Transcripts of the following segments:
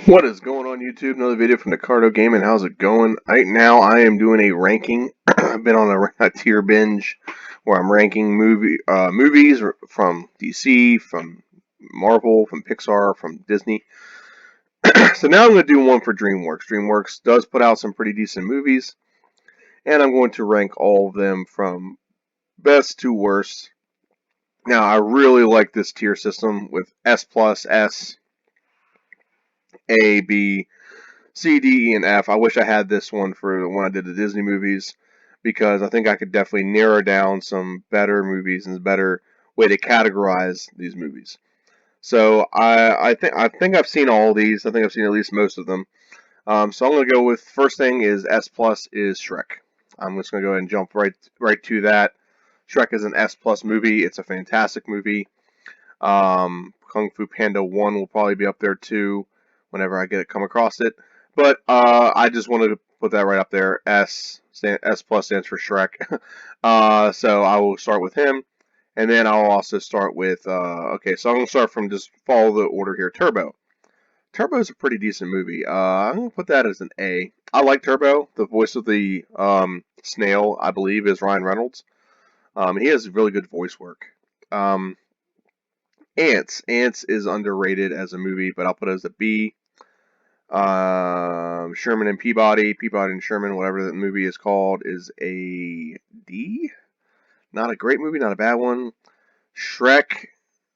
What is going on YouTube? Another video from Ricardo Gaming. How's it going? Right now I am doing a ranking. I've been on a tier binge where I'm ranking movies from DC, from Marvel, from Pixar, from Disney. So now I'm going to do one for DreamWorks. DreamWorks does put out some pretty decent movies, and I'm going to rank all of them from best to worst. Now I really like this tier system with S plus, S, A, B, C, D, E, and F. I wish I had this one for when I did the Disney movies because I think I could definitely narrow down some better movies and a better way to categorize these movies. So I think I've seen all of these. I think I've seen at least most of them. So I'm gonna go with first thing is S plus is Shrek. I'm just gonna go ahead and jump right to that. Shrek is an S plus movie. It's a fantastic movie. Kung Fu Panda 1 will probably be up there too whenever I come across it. But I just wanted to put that right up there. S plus stands for Shrek. So I will start with him. And then I'll also start with, okay, so I'm going to start from just follow the order here. Turbo. Turbo is a pretty decent movie. I'm going to put that as an A. I like Turbo. The voice of the snail, I believe, is Ryan Reynolds. He has really good voice work. Um, Ants. Ants is underrated as a movie, but I'll put it as a B. Sherman and Peabody, Peabody and Sherman, whatever that movie is called, is a D. Not a great movie, not a bad one. Shrek.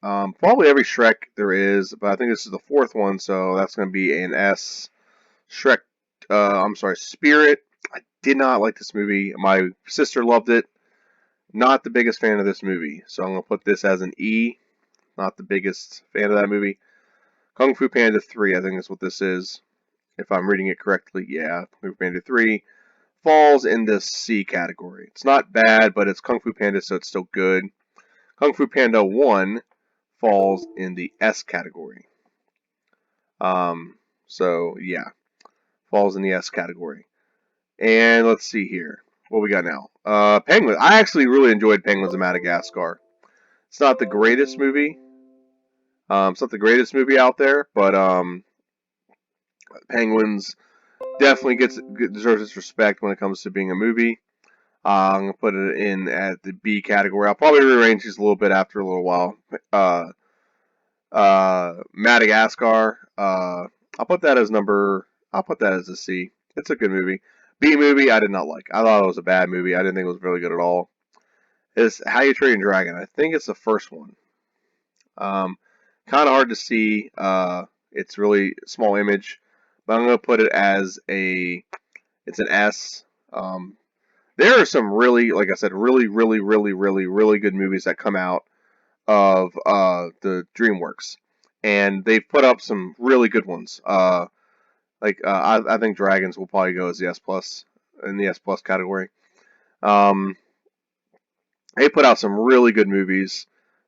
Probably every Shrek there is, but I think this is the fourth one, so that's going to be an S. Shrek. I'm sorry, Spirit. I did not like this movie. My sister loved it. Not the biggest fan of this movie, so I'm going to put this as an E. Not the biggest fan of that movie. Kung Fu Panda 3, I think is what this is. If I'm reading it correctly, yeah. Kung Fu Panda 3 falls in the C category. It's not bad, but it's Kung Fu Panda, so it's still good. Kung Fu Panda 1 falls in the S category. So, yeah, falls in the S category. And let's see here. What we got now? Penguin. I actually really enjoyed Penguins of Madagascar. It's not the greatest movie. It's not the greatest movie out there, but Penguins definitely deserves its respect when it comes to being a movie. I'm gonna put it in at the B category. I'll probably rearrange these a little bit after a little while. Madagascar. I'll put that as number. I'll put that as a C. It's a good movie. B movie. I did not like. I thought it was a bad movie. I didn't think it was really good at all. Is How You Train Your Dragon. I think it's the first one. Um, kind of hard to see. It's really small image, but I'm gonna put it as a. It's an S. There are some really, like I said, really good movies that come out of the DreamWorks, and they've put up some really good ones. I think Dragons will probably go as the S plus in the S plus category. Um, they put out some really good movies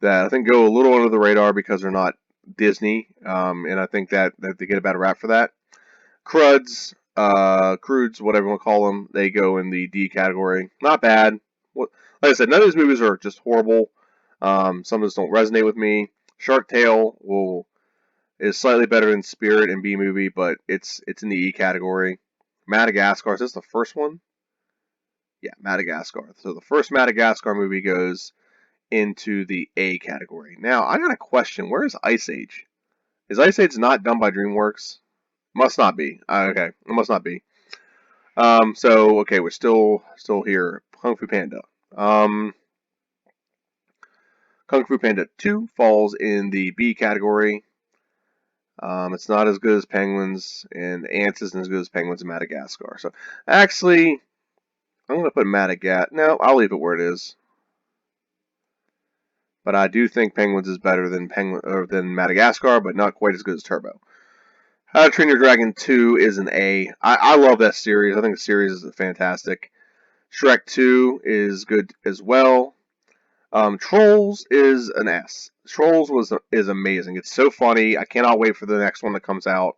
that I think go a little under the radar because they're not Disney, and I think that they get a bad rap for that. Crudes, whatever you want to call them, they go in the D category. Not bad. Like I said, none of these movies are just horrible. Some of them don't resonate with me. Shark Tale is slightly better than Spirit and B movie, but it's in the E category. Madagascar, is this the first one? Yeah, Madagascar. So the first Madagascar movie goes into the A category. Now I got a question. Where is Ice Age? Is Ice Age not done by DreamWorks? Must not be. Okay, it must not be. So okay, we're still here. Kung Fu Panda. Um, Kung Fu Panda 2 falls in the B category. It's not as good as Penguins, and Ants isn't as good as Penguins in Madagascar. So actually, I'm gonna put Madagascar. No, I'll leave it where it is. But I do think Penguins is better than Madagascar, but not quite as good as Turbo. How to Train Your Dragon 2 is an A. I love that series. I think the series is fantastic. Shrek 2 is good as well. Trolls is an S. Is amazing. It's so funny. I cannot wait for the next one that comes out.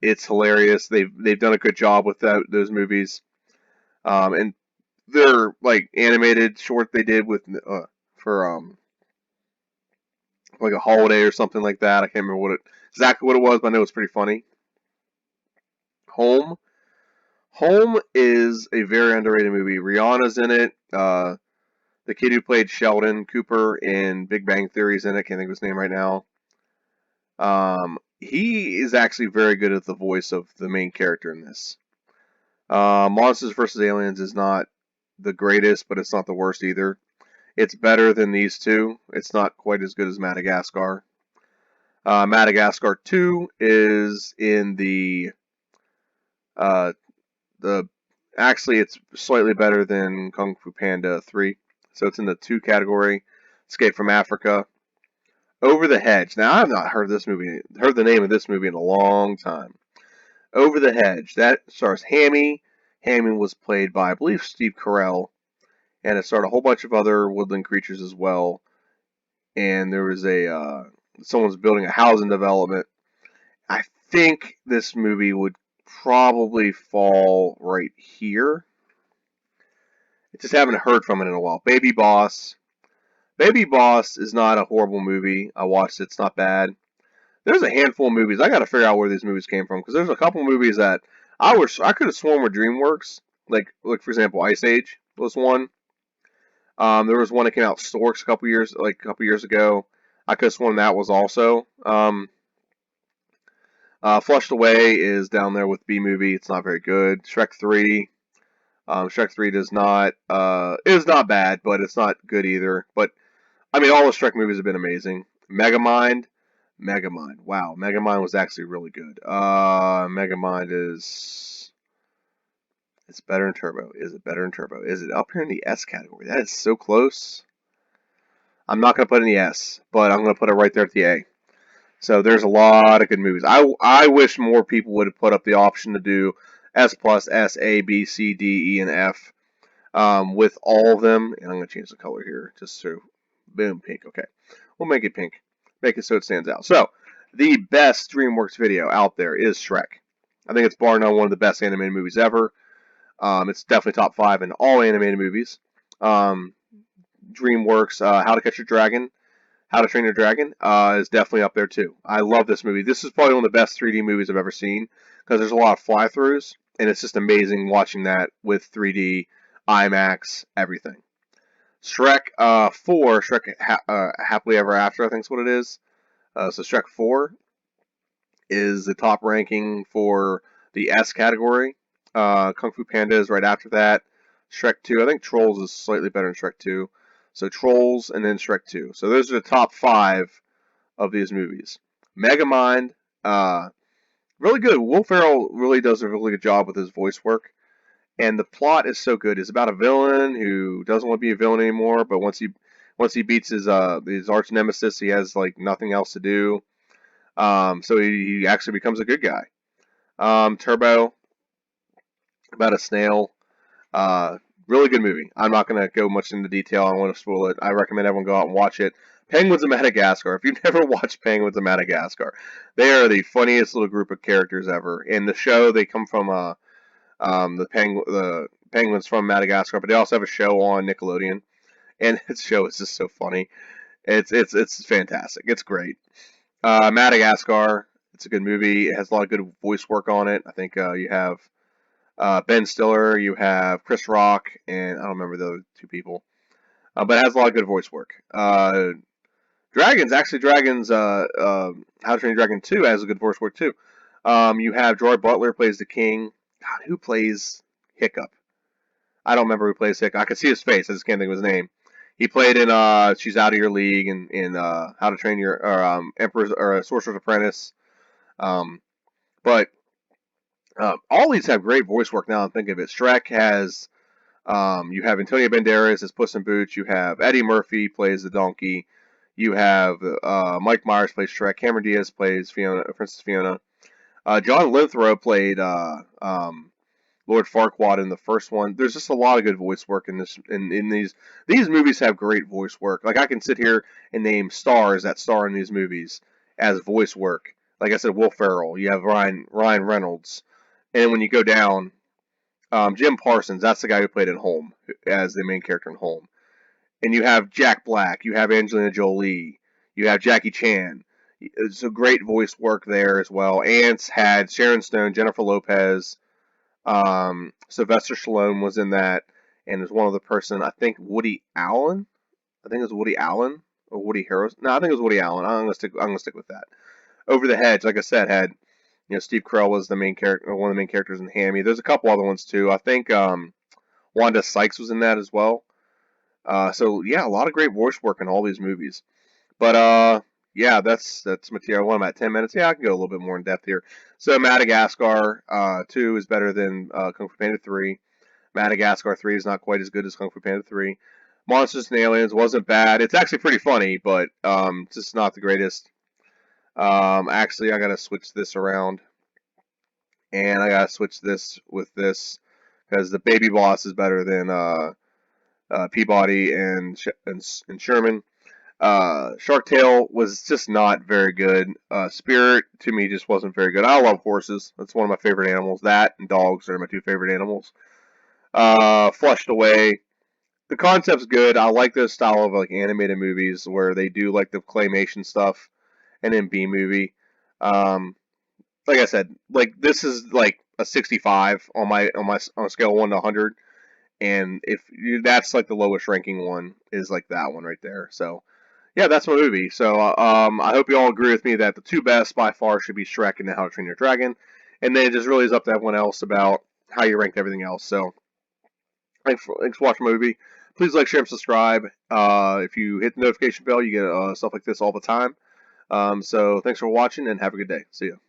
It's hilarious. They've done a good job with those movies. And they're like animated short they did with for like a holiday or something like that. I can't remember exactly what it was, but I know it's pretty funny. Home. Home is a very underrated movie. Rihanna's in it. The kid who played Sheldon Cooper in Big Bang Theory is in it. Can't think of his name right now. He is actually very good at the voice of the main character in this. Monsters vs. Aliens is not the greatest, but it's not the worst either. It's better than these two. It's not quite as good as Madagascar. Madagascar 2 is in uh, the actually it's slightly better than Kung Fu Panda 3. So it's in the 2 category. Escape from Africa. Over the Hedge. Now I've not heard the name of this movie in a long time. Over the Hedge. That stars Hammy. Hammy was played by, I believe, Steve Carell, and it starred a whole bunch of other woodland creatures as well. And there was someone's building a housing development. I think this movie would probably fall right here. I just haven't heard from it in a while. Baby Boss. Baby Boss is not a horrible movie. I watched it. It's not bad. There's a handful of movies. I got to figure out where these movies came from because there's a couple movies that I could have sworn were DreamWorks. Like for example, Ice Age was one. There was one that came out Storks a couple years ago. I could have sworn that was also. Flushed Away is down there with B movie. It's not very good. Shrek 3. Shrek 3 does not is not bad, but it's not good either. But I mean, all the Shrek movies have been amazing. Megamind. Megamind. Wow, Megamind was actually really good. Megamind is it's better than Turbo. Is it better than Turbo? Is it up here in the S category? That is so close. I'm not gonna put it in the S, but I'm gonna put it right there at the A. So there's a lot of good movies. I wish more people would have put up the option to do S plus S A B C D E and F with all of them. And I'm gonna change the color here just so boom pink. Okay, we'll make it pink. Make it so it stands out. So the best DreamWorks video out there is Shrek. I think it's bar none one of the best animated movies ever. It's definitely top 5 in all animated movies. Um, DreamWorks, How to Catch Your Dragon, How to Train Your Dragon is definitely up there too. I love this movie. This is probably one of the best 3D movies I've ever seen because there's a lot of fly-throughs, and it's just amazing watching that with 3D, IMAX, everything. Shrek 4, Happily Ever After, I think is what it is. So Shrek 4 is the top ranking for the S category. Kung Fu Panda is right after that. Shrek 2, I think Trolls is slightly better than Shrek 2. So Trolls and then Shrek 2. So those are the top 5 of these movies. Megamind, really good. Will Ferrell really does a really good job with his voice work. And the plot is so good. It's about a villain who doesn't want to be a villain anymore, but once he beats his arch nemesis, he has like nothing else to do. So he actually becomes a good guy. Turbo, about a snail. Really good movie. I'm not going to go much into detail. I don't want to spoil it. I recommend everyone go out and watch it. Penguins of Madagascar. If you've never watched Penguins of Madagascar, they are the funniest little group of characters ever. In the show, they come from the penguins from Madagascar, but they also have a show on Nickelodeon, and its show is just so funny. It's fantastic. It's great. Madagascar. It's a good movie. It has a lot of good voice work on it. I think you have Ben Stiller, you have Chris Rock, and I don't remember the other 2 people. But it has a lot of good voice work. Dragons, How to Train Your Dragon 2 has a good voice work too. You have Gerard Butler plays the king. God, who plays Hiccup? I don't remember who plays Hiccup. I can see his face. I just can't think of his name. He played in She's Out of Your League and in How to Train Your Emperor's or Sorcerer's Apprentice. But all these have great voice work now. I'm thinking of it. Shrek has you have Antonio Banderas as Puss in Boots. You have Eddie Murphy plays the donkey. You have Mike Myers plays Shrek. Cameron Diaz plays Princess Fiona. John Lithrow played Lord Farquaad in the first one. There's just a lot of good voice work in this. In these movies have great voice work. Like I can sit here and name stars that star in these movies as voice work. Like I said, Will Ferrell. You have Ryan Reynolds, and when you go down, Jim Parsons. That's the guy who played in Home as the main character in Home. And you have Jack Black. You have Angelina Jolie. You have Jackie Chan. It's a great voice work there as well. Ants had Sharon Stone, Jennifer Lopez, Sylvester Stallone was in that, and there's one other person. I think Woody Allen. I think it was Woody Allen or Woody Harrelson. No, I think it was Woody Allen. I'm gonna stick. I'm gonna stick with that. Over the Hedge, like I said, had Steve Carell was the main character, one of the main characters in Hammy. There's a couple other ones too. I think Wanda Sykes was in that as well. So yeah, a lot of great voice work in all these movies. But yeah, that's material. What am I at 10 minutes? Yeah, I can go a little bit more in depth here. So Madagascar 2 is better than Kung Fu Panda 3. Madagascar 3 is not quite as good as Kung Fu Panda 3. Monsters and Aliens wasn't bad. It's actually pretty funny, but just not the greatest. Actually, I gotta switch this around, and I gotta switch this with this because the Baby Boss is better than Peabody and Sherman. Shark Tale was just not very good. Spirit to me just wasn't very good. I love horses. That's one of my favorite animals. That and dogs are my two favorite animals. Flushed Away. The concept's good. I like this style of like animated movies where they do like the claymation stuff and then B movie. Um, like I said, like this is like a 65 on a scale of 1 to 100, and if you, that's like the lowest ranking one is like that one right there. So yeah, that's my movie. So I hope you all agree with me that the two best by far should be Shrek and How to Train Your Dragon, and then it just really is up to everyone else about how you ranked everything else. So thanks for watching my movie. Please like, share, and subscribe. If you hit the notification bell, you get stuff like this all the time. So thanks for watching and have a good day. See ya.